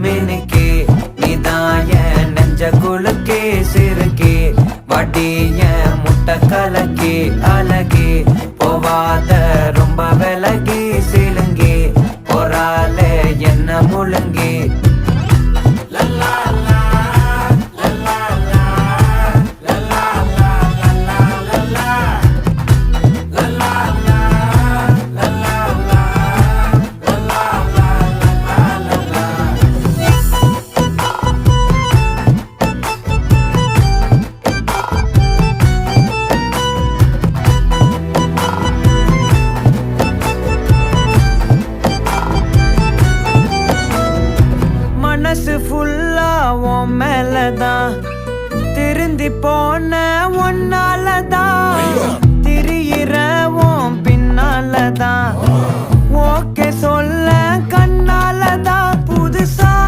மினுக்கே நீதான் என் நெஞ்ச குலுக்கே சிறுக்கே வட்டிய முட்டை கலக்கே அழகே போவாத ரொம்ப விலகி சிலுங்கே போறாலே என்ன முழுங்கே மனசு ஃபுல்லா உன் மேலதான் திருந்தி போன ஒன்னாலதான் திரியிற உன் பின்னாலதான் ஓகே சொல்ல கண்